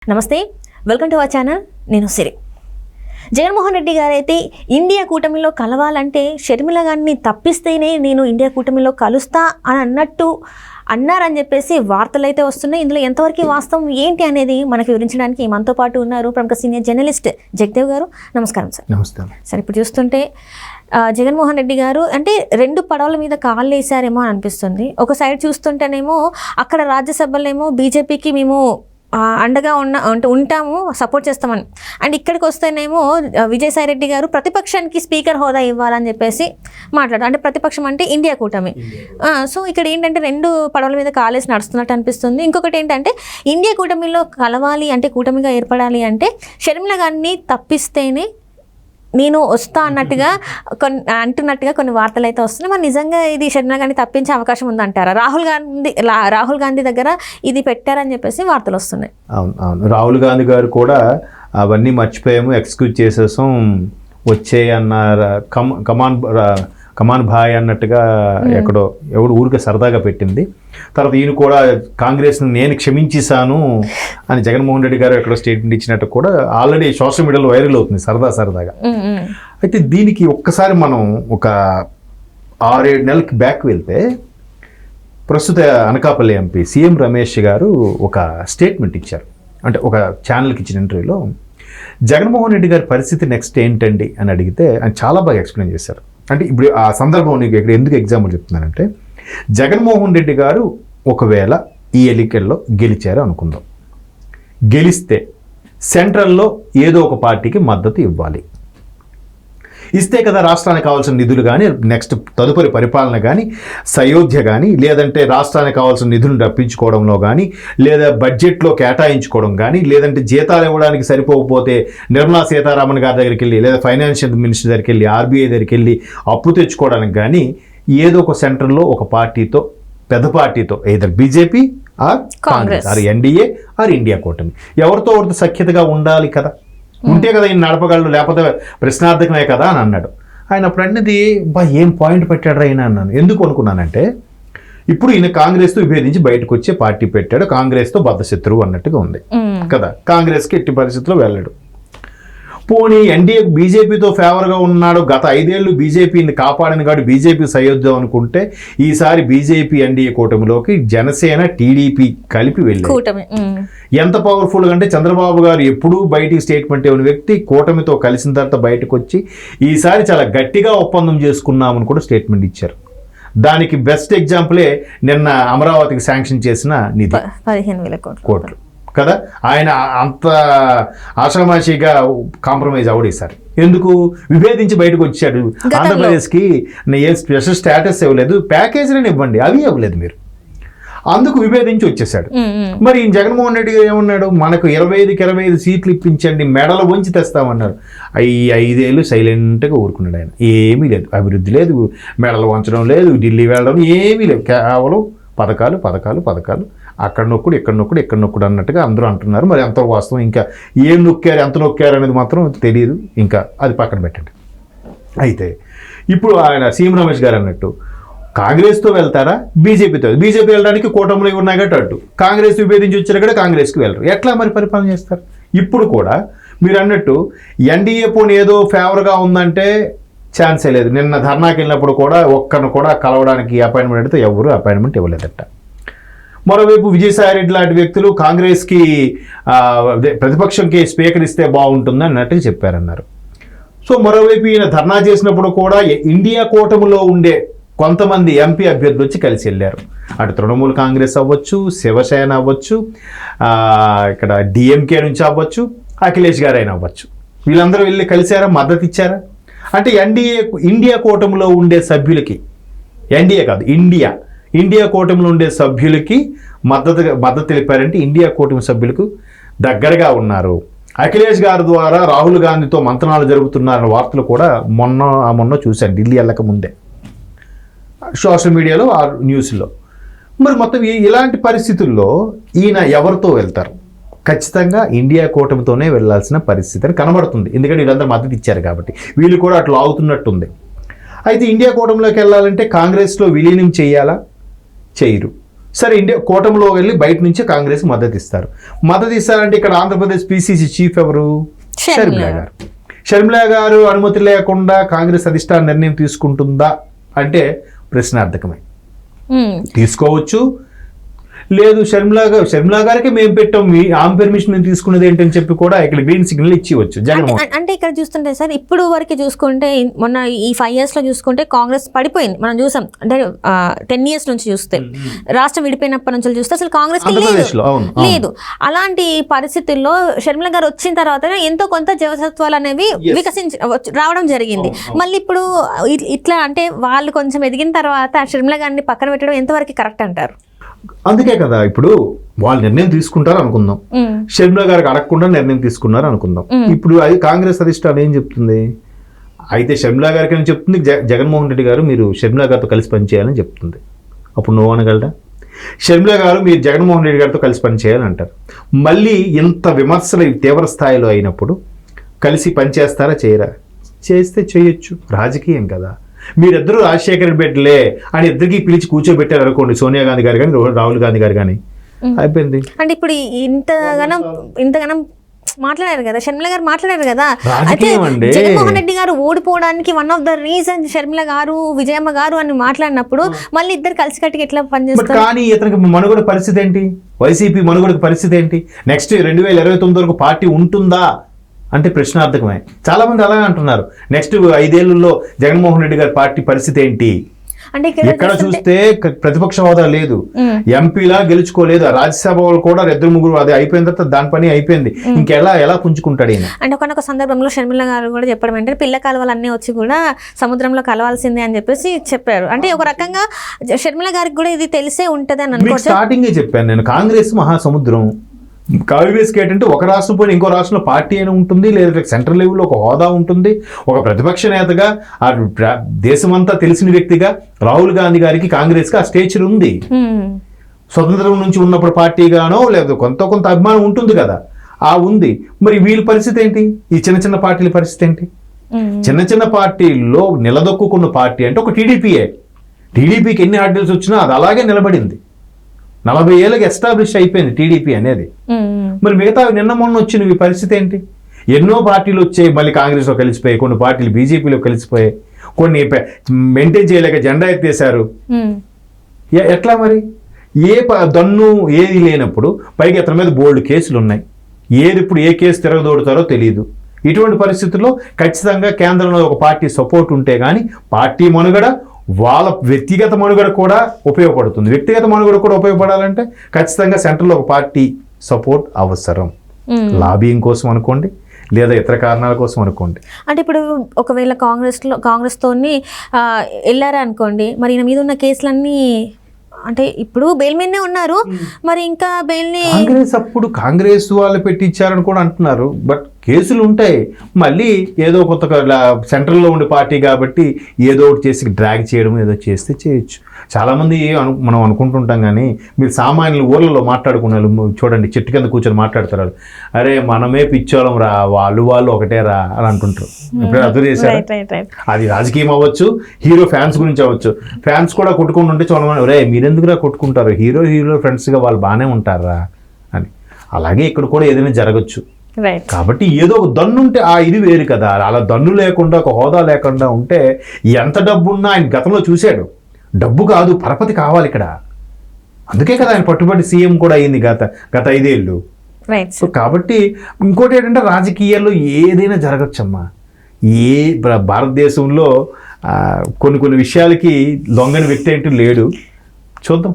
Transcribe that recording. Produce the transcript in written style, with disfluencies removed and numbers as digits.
నమస్తే, welcome to our channel. నేను సిరి. జగన్మోహన్ రెడ్డి గారు అయితే ఇండియా కూటమిలో కలవాలంటే షర్మిల గారిని తప్పిస్తేనే నేను ఇండియా కూటమిలో కలుస్తా అని అన్నారని చెప్పేసి వార్తలు అయితే వస్తున్నాయి. ఇందులో ఎంతవరకు వాస్తవం ఏంటి అనేది మనకు వివరించడానికి మనతో పాటు ఉన్నారు ప్రముఖ సీనియర్ జర్నలిస్ట్ జగదేవ్ గారు. నమస్కారం సార్. నమస్కారం సార్. ఇప్పుడు చూస్తుంటే జగన్మోహన్ రెడ్డి గారు అంటే రెండు పడవల మీద కాళ్ళు వేసారేమో అని అనిపిస్తుంది. ఒక సైడ్ చూస్తుంటేనేమో అక్కడ రాజ్యసభలో బీజేపీకి మేము అండగా ఉంటాము, సపోర్ట్ చేస్తామని, అండ్ ఇక్కడికి వస్తేనేమో విజయసాయిరెడ్డి గారు ప్రతిపక్షానికి స్పీకర్ హోదా ఇవ్వాలని చెప్పేసి మాట్లాడారు. అంటే ప్రతిపక్షం అంటే ఇండియా కూటమి. సో ఇక్కడ ఏంటంటే రెండు పడవల మీద కాలేసి నడుస్తున్నట్టు అనిపిస్తుంది. ఇంకొకటి ఏంటంటే ఇండియా కూటమిలో కలవాలి అంటే, కూటమిగా ఏర్పడాలి అంటే షర్మిల గారిని తప్పిస్తేనే నేను వస్తా అన్నట్టుగా అంటున్నట్టుగా కొన్ని వార్తలు అయితే వస్తున్నాయి. మరి నిజంగా ఇది షర్మిల గారిని తప్పించే అవకాశం ఉందంటారా? రాహుల్ గాంధీ దగ్గర ఇది పెట్టారని చెప్పేసి వార్తలు వస్తున్నాయి. అవును, రాహుల్ గాంధీ గారు కూడా అవన్నీ మర్చిపోయాము, ఎక్స్క్యూజ్ చేసేసాం, వచ్చేయన్నారు, కమాన్ భాయ్ అన్నట్టుగా ఎవడు ఊరికే సరదాగా పెట్టింది. తర్వాత ఈయన కూడా కాంగ్రెస్ని నేను క్షమించేశాను అని జగన్మోహన్ రెడ్డి గారు ఎక్కడో స్టేట్మెంట్ ఇచ్చినట్టు కూడా ఆల్రెడీ సోషల్ మీడియాలో వైరల్ అవుతుంది సరదాగా. అయితే దీనికి ఒక్కసారి మనం ఒక 6-7 నెలలకి బ్యాక్ వెళ్తే ప్రస్తుత అనకాపల్లి ఎంపీ సీఎం రమేష్ గారు ఒక స్టేట్మెంట్ ఇచ్చారు. అంటే ఒక ఛానల్కి ఇచ్చిన ఇంటర్వ్యూలో జగన్మోహన్ రెడ్డి గారి పరిస్థితి నెక్స్ట్ ఏంటండి అని అడిగితే ఆయన చాలా బాగా ఎక్స్ప్లెయిన్ చేశారు. అంటే ఇప్పుడు ఆ సందర్భం నీకు ఇక్కడ ఎందుకు ఎగ్జాంపుల్ చెప్తున్నానంటే, జగన్మోహన్ రెడ్డి గారు ఒకవేళ ఈ ఎన్నికల్లో గెలిచారు అనుకుందాం, గెలిస్తే సెంట్రల్లో ఏదో ఒక పార్టీకి మద్దతు ఇవ్వాలి. ఇస్తే కదా రాష్ట్రానికి కావాల్సిన నిధులు కానీ, నెక్స్ట్ తదుపరి పరిపాలన కానీ, సయోధ్య కానీ, లేదంటే రాష్ట్రానికి కావాల్సిన నిధులను రప్పించుకోవడంలో కానీ, లేదా బడ్జెట్లో కేటాయించుకోవడం కానీ, లేదంటే జీతాలు ఇవ్వడానికి సరిపోకపోతే నిర్మలా సీతారామన్ గారి దగ్గరికి వెళ్ళి, లేదా ఫైనాన్షియల్ మినిస్టర్ దగ్గరికి వెళ్ళి, ఆర్బీఐ దగ్గరికి వెళ్ళి అప్పు తెచ్చుకోవడానికి కానీ, ఏదో ఒక సెంటర్లో ఒక పార్టీతో, పెద్ద పార్టీతో, either BJP or Congress or NDA or India కూటమి, ఎవరితో ఒకరితో సఖ్యతగా ఉండాలి కదా, ఉంటే కదా ఈయన నడపగలడు, లేకపోతే ప్రశ్నార్థకమే కదా అని అన్నాడు. ఆయన అప్పుడు అన్నది ఏం పాయింట్ పెట్టాడు ఆయన అన్నాను. ఎందుకు అనుకున్నానంటే, ఇప్పుడు ఈయన కాంగ్రెస్తో విభేదించి బయటకు వచ్చే పార్టీ పెట్టాడు, కాంగ్రెస్తో బద్ధశత్రువు అన్నట్టుగా ఉంది కదా, కాంగ్రెస్కి ఎట్టి పరిస్థితుల్లో వెళ్ళాడు. పోనీ ఎన్డీఏ బీజేపీతో ఫేవర్గా ఉన్నాడు, గత 5 ఏళ్ళు బీజేపీని కాపాడని కాదు బీజేపీ సయోధ్యం అనుకుంటే, ఈసారి బీజేపీ ఎన్డీఏ కూటమిలోకి జనసేన టీడీపీ కలిపి వెళ్ళారు. ఎంత పవర్ఫుల్గా అంటే, చంద్రబాబు గారు ఎప్పుడూ బయటికి స్టేట్మెంట్ ఇవ్వని వ్యక్తి కూటమితో కలిసిన తర్వాత బయటకు వచ్చి ఈసారి చాలా గట్టిగా ఒప్పందం చేసుకున్నామని కూడా స్టేట్మెంట్ ఇచ్చారు. దానికి బెస్ట్ ఎగ్జాంపులే నిన్న అమరావతికి శాంక్షన్ చేసిన నిధి 15,000 కోట్లు కదా. ఆయన అంత ఆషామాషిగా కాంప్రమైజ్ అవడేశారు. ఎందుకు? విభేదించి బయటకు వచ్చాడు. ఆంధ్రప్రదేశ్కి ఏ స్పెషల్ స్టేటస్ ఇవ్వలేదు, ప్యాకేజీలను ఇవ్వండి, అవి ఇవ్వలేదు మీరు, అందుకు విభేదించి వచ్చేసాడు. మరి ఈ జగన్మోహన్ రెడ్డి గారు ఏమన్నాడు, మనకు 25కి 25 సీట్లు ఇప్పించండి, మెడలు వంచి తెస్తామన్నారు. ఈ 5 ఏళ్ళు సైలెంట్గా ఊరుకున్నాడు ఆయన. ఏమీ లేదు, అభివృద్ధి లేదు, మెడలు వంచడం లేదు, ఢిల్లీ వెళ్ళడం ఏమీ లేదు, కేవలం పథకాలు, అక్కడ నొక్కుడు ఇక్కడ నొక్కుడు అన్నట్టుగా అందరూ అంటున్నారు. మరి ఎంత వాస్తవం, ఇంకా ఏం నొక్కారు ఎంత నొక్కారు అనేది మాత్రం తెలియదు, ఇంకా అది పక్కన పెట్టండి. అయితే ఇప్పుడు ఆయన సీఎం రమేష్ గారు అన్నట్టు కాంగ్రెస్తో వెళ్తారా, బీజేపీ వెళ్ళడానికి కూటమిలో ఉన్నాయి కాబట్టి అటు కాంగ్రెస్ విభేదించి వచ్చారు కూడా కాంగ్రెస్కి వెళ్ళరు, ఎట్లా మరి పరిపాలన చేస్తారు? ఇప్పుడు కూడా మీరు అన్నట్టు ఎన్డీఏ పోనీ ఏదో ఫేవర్గా ఉందంటే ఛాన్సే లేదు. నిన్న ధర్నాకి వెళ్ళినప్పుడు కూడా ఒక్కరిని కూడా కలవడానికి అపాయింట్మెంట్ అడిగితే ఎవరు అపాయింట్మెంట్ ఇవ్వలేదట. మరోవైపు విజయసాయిరెడ్డి లాంటి వ్యక్తులు కాంగ్రెస్కి ప్రతిపక్షంకి స్పీకర్ ఇస్తే బాగుంటుంది అన్నట్టుగా చెప్పారన్నారు. సో మరోవైపు ఈయన ధర్నా చేసినప్పుడు కూడా ఇండియా కూటమిలో ఉండే కొంతమంది ఎంపీ అభ్యర్థులు వచ్చి కలిసి వెళ్ళారు. అటు తృణమూల్ కాంగ్రెస్ అవ్వచ్చు, శివసేన అవ్వచ్చు, ఇక్కడ డిఎంకే నుంచి అవ్వచ్చు, అఖిలేష్ గారు అయినా అవ్వచ్చు, వీళ్ళందరూ వెళ్ళి కలిసారా, మద్దతు ఇచ్చారా? అంటే ఇండియా కూటమిలో ఉండే సభ్యులకి, ఎన్డీఏ కాదు ఇండియా కూటమిలో ఉండే సభ్యులకి మద్దతు తెలిపారంటే ఇండియా కూటమి సభ్యులకు దగ్గరగా ఉన్నారు. అఖిలేష్ గారి ద్వారా రాహుల్ గాంధీతో మంతనాలు జరుగుతున్నారన్న వార్తలు కూడా మొన్న చూశాను, ఢిల్లీ వెళ్ళక ముందే సోషల్ మీడియాలో ఆ న్యూస్లో. మరి మొత్తం ఇలాంటి పరిస్థితుల్లో ఈయన ఎవరితో వెళ్తారు? ఖచ్చితంగా ఇండియా కూటమితోనే వెళ్లాల్సిన పరిస్థితి అని కనబడుతుంది. ఎందుకంటే వీళ్ళందరూ మద్దతు ఇచ్చారు కాబట్టి వీళ్ళు కూడా అట్లా ఆగుతున్నట్టుంది. అయితే ఇండియా కూటమిలోకి వెళ్ళాలంటే కాంగ్రెస్లో విలీనం చేయాలా? చేయరు. సరే ఇండియా కూటమిలో వెళ్ళి బయట నుంచి కాంగ్రెస్ మద్దతు ఇస్తారంటే ఇక్కడ ఆంధ్రప్రదేశ్ పిసిసి చీఫ్ ఎవరు? షర్మిలా గారు. షర్మిలా గారు అనుమతి లేకుండా కాంగ్రెస్ అధిష్టాన నిర్ణయం తీసుకుంటుందా ప్రశ్నార్థకమే. తీసుకోవచ్చు, లేదు షర్మిలా గారికి మేము పెట్టాం, ఆమె పర్మిషన్ మేము తీసుకున్నది ఏంటని చెప్పి కూడా ఇక్కడ గ్రీన్ సిగ్నల్ ఇచ్చివచ్చు జగన్మోహన్. అంటే ఇక్కడ చూస్తుంటే సార్ ఇప్పుడు వరకు చూసుకుంటే మొన్న ఈ 5 years లో చూసుకుంటే కాంగ్రెస్ పడిపోయింది, మనం చూసాం. అంటే 10 years నుంచి చూస్తే, రాష్ట్రం విడిపోయినప్పటి నుంచి చూస్తే అసలు కాంగ్రెస్ లేదు. అలాంటి పరిస్థితుల్లో షర్మిల గారు వచ్చిన తర్వాత ఎంతో కొంత జవసత్వాలు అనేవి రావడం జరిగింది. మళ్ళీ ఇప్పుడు ఇట్లా అంటే వాళ్ళు కొంచెం ఎదిగిన తర్వాత షర్మిల గారిని పక్కన పెట్టడం ఎంతవరకు కరెక్ట్ అంటారు? అందుకే కదా ఇప్పుడు వాళ్ళు నిర్ణయం తీసుకుంటారు అనుకుందాం, షర్మిలా గారికి అడగకుండా నిర్ణయం తీసుకున్నారు అనుకుందాం. ఇప్పుడు అది కాంగ్రెస్ అధిష్టానం ఏం చెప్తుంది? అయితే షర్మిలా గారికి అని చెప్తుంది, జగన్మోహన్ రెడ్డి గారు మీరు షర్మిలా గారితో కలిసి పనిచేయాలని చెప్తుంది. అప్పుడు నువ్వు అనగలరా? షర్మిలా గారు మీరు జగన్మోహన్ రెడ్డి గారితో కలిసి పనిచేయాలని అంటారు. మళ్ళీ ఇంత విమర్శలు తీవ్ర స్థాయిలో అయినప్పుడు కలిసి పనిచేస్తారా చేయరా? చేస్తే చేయొచ్చు, రాజకీయం కదా. మీరిద్దరూ రాజశేఖర రెడ్డి బిడ్డలే అని ఇద్దరికి పిలిచి కూర్చోబెట్టారు అనుకోండి, సోనియా గాంధీ గారు కానీ రాహుల్ గాంధీ గారు కానీ, అయిపోయింది. అంటే ఇప్పుడు ఇంతగానం మాట్లాడారు కదా, షర్మిల గారు మాట్లాడారు కదా. అయితే జగన్మోహన్ రెడ్డి గారు ఓడిపోవడానికి one of the reason Sharmila గారు, విజయమ్మ గారు అని మాట్లాడినప్పుడు మళ్ళీ ఇద్దరు కలిసి కట్టుకు ఎట్లా పనిచేస్తారు? కానీ ఇతనికి మనుగడ పరిస్థితి ఏంటి? వైసీపీ మనుగడ పరిస్థితి ఏంటి? నెక్స్ట్ 2029 వరకు పార్టీ ఉంటుందా అంటే ప్రశ్నార్థకమే. చాలా మంది అలాగే అంటున్నారు. నెక్స్ట్ 5 ఏళ్లలో జగన్మోహన్ రెడ్డి గారి పార్టీ పరిస్థితి ఏంటి? అంటే ఎక్కడ చూస్తే ప్రతిపక్ష హోదా లేదు, ఎంపీలా గెలుచుకోలేదు, రాజ్యసభ కూడా 2-3 అది అయిపోయిన తర్వాత దాని పని అయిపోయింది, ఎలా పుంజుకుంటాడు ఈయన? అంటే ఒక సందర్భంలో షర్మిల గారు కూడా చెప్పడం ఏంటంటే పిల్ల కాలువలన్నీ వచ్చి కూడా సముద్రంలో కలవాల్సిందే అని చెప్పేసి చెప్పారు. అంటే ఒక రకంగా షర్మిల గారికి కూడా ఇది తెలిసే ఉంటది అని అనుకో. స్టార్టింగే చెప్పాను నేను, కాంగ్రెస్ మహాసముద్రం. కాంగ్రెస్కి ఏంటంటే ఒక రాష్ట్రం పోయిన ఇంకో రాష్ట్రంలో పార్టీ అయినా ఉంటుంది, లేదా సెంట్రల్ లెవెల్లో ఒక హోదా ఉంటుంది. ఒక ప్రతిపక్ష నేతగా ఆ దేశమంతా తెలిసిన వ్యక్తిగా రాహుల్ గాంధీ గారికి కాంగ్రెస్కి ఆ స్టేచర్ ఉంది. స్వతంత్రం నుంచి ఉన్నప్పుడు పార్టీగానో లేదా కొంత అభిమానం ఉంటుంది కదా, ఉంది. మరి వీళ్ళ పరిస్థితి ఏంటి? ఈ చిన్న పార్టీల పరిస్థితి ఏంటి? చిన్న పార్టీల్లో నిలదొక్కున్న పార్టీ అంటే ఒక టీడీపీయే. టీడీపీకి ఎన్ని హార్డిల్స్ వచ్చినా అది అలాగే నిలబడింది. 40 ఏళ్ళకి ఎస్టాబ్లిష్ అయిపోయింది టీడీపీ అనేది. మరి మిగతా నిన్న మొన్న వచ్చిన ఈ పరిస్థితి ఏంటి? ఎన్నో పార్టీలు వచ్చాయి, మళ్ళీ కాంగ్రెస్లో కలిసిపోయాయి, కొన్ని పార్టీలు బీజేపీలో కలిసిపోయాయి, కొన్ని మెయింటైన్ చేయలేక జెండా ఎత్తేసారు. ఎట్లా మరి? దన్ను ఏది లేనప్పుడు పైకి ఇతని మీద బోల్డ్ కేసులు ఉన్నాయి, ఇప్పుడు ఏ కేసు తిరగదోడుతారో తెలియదు. ఇటువంటి పరిస్థితుల్లో ఖచ్చితంగా కేంద్రంలో ఒక పార్టీ సపోర్ట్ ఉంటే కానీ పార్టీ మనుగడ, వాళ్ళ వ్యక్తిగత మనుగడ కూడా ఉపయోగపడుతుంది. వ్యక్తిగత మనుగడ కూడా ఉపయోగపడాలంటే ఖచ్చితంగా సెంట్రల్లో ఒక పార్టీ సపోర్ట్ అవసరం. లాబింగ్ కోసం అనుకోండి, లేదా ఇతర కారణాల కోసం అనుకోండి. అంటే ఇప్పుడు ఒకవేళ కాంగ్రెస్తోని వెళ్ళారా అనుకోండి, మరి ఈయన మీద ఉన్న కేసులన్నీ అంటే ఇప్పుడు బెయిల్ మీదనే ఉన్నారు, మరి ఇంకా బెయిల్ని కాంగ్రెస్ వాళ్ళు పెట్టించారని కూడా అంటున్నారు. బట్ కేసులు ఉంటాయి, మళ్ళీ ఏదో కొత్త సెంట్రల్లో ఉండే పార్టీ కాబట్టి ఏదో ఒకటి చేసి డ్రాగ్ చేయడం ఏదో చేస్తే చేయొచ్చు. చాలామంది మనం అనుకుంటుంటాం, కానీ మీరు సామాన్యులు ఊర్లలో మాట్లాడుకున్నారు చూడండి, చెట్టు కింద కూర్చొని మాట్లాడతారు, అరే మనమే పిచ్చోళం రా, వాళ్ళు ఒకటే రా అని అంటుంటారు. ఎప్పుడైనా అర్థం చేశారు? అది రాజకీయం అవ్వచ్చు, హీరో ఫ్యాన్స్ గురించి అవ్వచ్చు. ఫ్యాన్స్ కూడా కొట్టుకుంటూ ఉంటే చూడమని, రే మీరెందుకురా కొట్టుకుంటారు, హీరో ఫ్రెండ్స్గా వాళ్ళు బాగానే ఉంటారా అని. అలాగే ఇక్కడ కూడా ఏదైనా జరగచ్చు. కాబట్టి ఏదో ఒక దన్ను ఉంటే ఇది వేరు కదా. అలా దన్ను లేకుండా, ఒక హోదా లేకుండా ఉంటే ఎంత డబ్బున్నా ఆయన గతంలో చూశాడు. డబ్బు కాదు, పరపతి కావాలి ఇక్కడ. అందుకే కదా ఆయన పట్టుబడి సీఎం కూడా అయింది గత 5 ఏళ్ళు. సో కాబట్టి ఇంకోటి ఏంటంటే రాజకీయాల్లో ఏదైనా జరగచ్చమ్మా. భారతదేశంలో కొన్ని విషయాలకి లొంగని వ్యక్తి అంటూ లేడు. చూద్దాం.